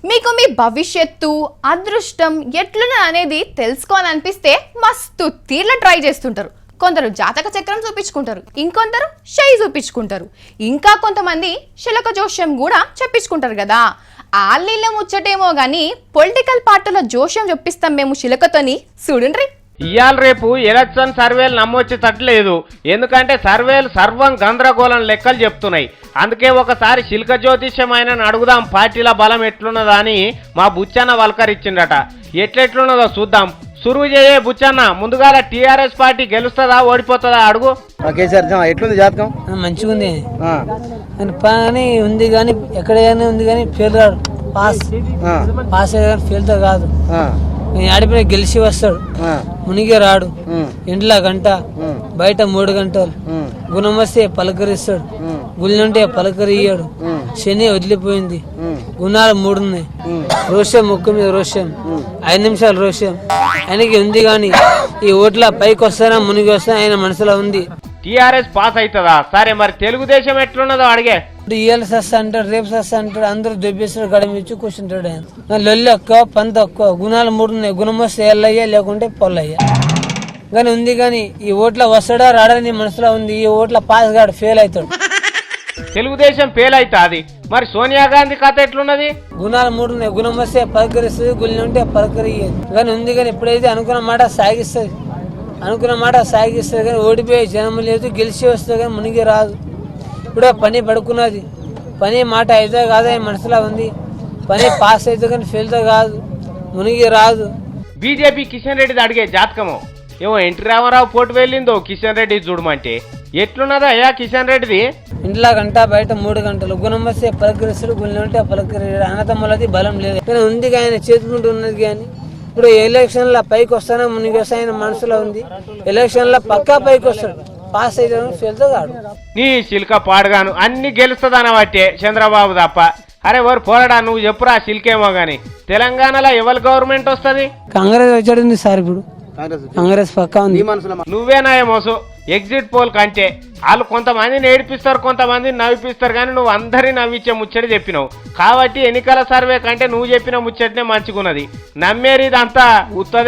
మీకు మీ భవిష్యత్తు అదృష్టం ఎట్లున్నా అనేది తెలుసుకోవాలనిపిస్తే మస్తు తీర్ల ట్రై చేస్తుంటారు. కొందరు జాతక చక్రం చూపించుకుంటారు, ఇంకొందరు షై చూపించుకుంటారు, ఇంకా కొంతమంది శిలక జోష్యం కూడా చెప్పించుకుంటారు కదా. ఆళ్ళ ముచ్చటేమో గానీ పొలిటికల్ పార్టీల జోష్యం చెప్పిస్తాం మేము శిలకతోని. చూడండి, ఇవాళ రేపు ఎలక్షన్ సర్వేలు నమ్మొచ్చేటట్లేదు. ఎందుకంటే సర్వేలు సర్వం గందరగోళం లెక్కలు చెప్తున్నాయి. అందుకే ఒకసారి శిల్క జ్యోతిష్యం ఆయన అడుగుదాం, పార్టీల బలం ఎట్లున్నదా అని మా బుచ్చన్న వల్కరిచ్చిండట. ఎట్లెట్లున్నదో చూద్దాం. సురువు చేయే బుచ్చన్న, ముందుగాల టీఆర్ఎస్ పార్టీ గెలుస్తుందా ఓడిపోతుందా అడుగు. ఎట్లుంది జాతకం? మంచిగా ఉంది పని ఉంది కానీ ఎక్కడైనా ఉంది కానీ ఫెయిల్ రాడు. పాస్ అయ్యే కానీ ఫెయిల్తో కాదు. ఆడిపోయి గెలిచి వస్తాడు, మునిగే రాడు. ఇంట్లో గంట, బయట 3 గంటలు. గుణం వస్తే పలకరిస్తాడు, గుళ్ళుంటే పలకరియ్యాడు. శని వదిలిపోయింది, గుణాలు 3 ఉన్నాయి. రోషం, ముక్కు మీద రోషం, 5 నిమిషాలు రోషం. ఆయనకి ఉంది కానీ ఈ ఓట్ల పైకి వస్తానా మునిగి వస్తానా ఆయన మనసులో ఉంది. టీఆర్ఎస్ పాస్ అవుతుందా? సరే, మరి తెలుగుదేశం ఎట్లున్నదో అడిగే. ఇవాళ సస్తా అంటాడు, రేపు సస్తా అంటాడు, అందరూ దొబ్బేస్తాడు, గడమిచ్చి కూర్చుంటాడు. ఆయన లొల్లి ఎక్కువ, పంత ఎక్కువ. గుణాలు 3 ఉన్నాయి. గుణం వస్తే ఎల్లయ్యా, లేకుంటే పొల్లయ్యా. కానీ ఉంది కానీ ఈ ఓట్ల వస్తాడా రాడని మనసులో ఉంది. ఈ ఓట్ల పాస్ కాడు, ఫెయిల్ అవుతాడు. తెలుగుదేశం ఫెయిల్ అవుతుంది. మరి సోనియా గాంధీ కథ ఎట్లున్నది? గుణాలు 3 ఉన్నాయి. గుణం వస్తే పలకరిస్తుంది, గుళ్ళు ఉంటే పలకరియదు. కానీ ఉంది కానీ ఎప్పుడైతే అనుకున్న మాట సాగిస్తుంది, కానీ ఓడిపోయే జనం లేదు. గెలిచి వస్తే కానీ మునిగి రాదు. ఇప్పుడే పని పడుకున్నది, పని మాట అయితే కాదు మనసులో ఉంది. పని పాస్ అయితే కానీ ఫెయిల్తో కాదు, మునిగి రాదు. బీజేపీ కిషన్ రెడ్డిది అడిగే జాతకము ఏమో ఎన్టీ రామారావు పోటీ వెళ్ళిందో కిషన్ రెడ్డి చూడమంటే ఎట్లున్నదా అయ్యా కిషన్ రెడ్డిది? ఇంట్లో గంట, బయట 3 గంటలు. గుణం వస్తే పలకరిస్తాడు, గుళ్ళు ఉంటే పలకరి. అన్నతమ్ములది బలం లేదు. కానీ ఉంది ఆయన చేతుకుంటూ ఉన్నది. కానీ ఇప్పుడు ఎలక్షన్ల పైకి వస్తానా మునిగి వస్తా ఆయన మనసులో ఉంది. ఎలక్షన్ల పక్కా పైకి వస్తాడు, పాస్ అయితే ఫెయిల్తో కాడు. నీ శిల్క పాడుగాను అన్ని గెలుస్తుందన్న బట్టే చంద్రబాబు తప్ప. అరే ఓరు పోరాడా, నువ్వు చెప్పురా శిల్కేమో గాని. తెలంగాణలో ఎవరు గవర్నమెంట్ వస్తుంది? కాంగ్రెస్ వచ్చాడు సార్. ఇప్పుడు కాంగ్రెస్ పక్కా ఉంది. నువ్వేనా మోసు ఎగ్జిట్ పోల్ కంటే వాళ్ళు కొంతమందిని ఏడిపిస్తారు, కొంతమందిని నవ్విపిస్తారు. కానీ నువ్వు అందరినీ నవ్వించే ముచ్చట చెప్పినావు కాబట్టి ఎన్నికల సర్వే కంటే నువ్వు చెప్పిన ముచ్చటనే మంచిగున్నది. నమ్మేది ఇదంతా ఉత్తదే.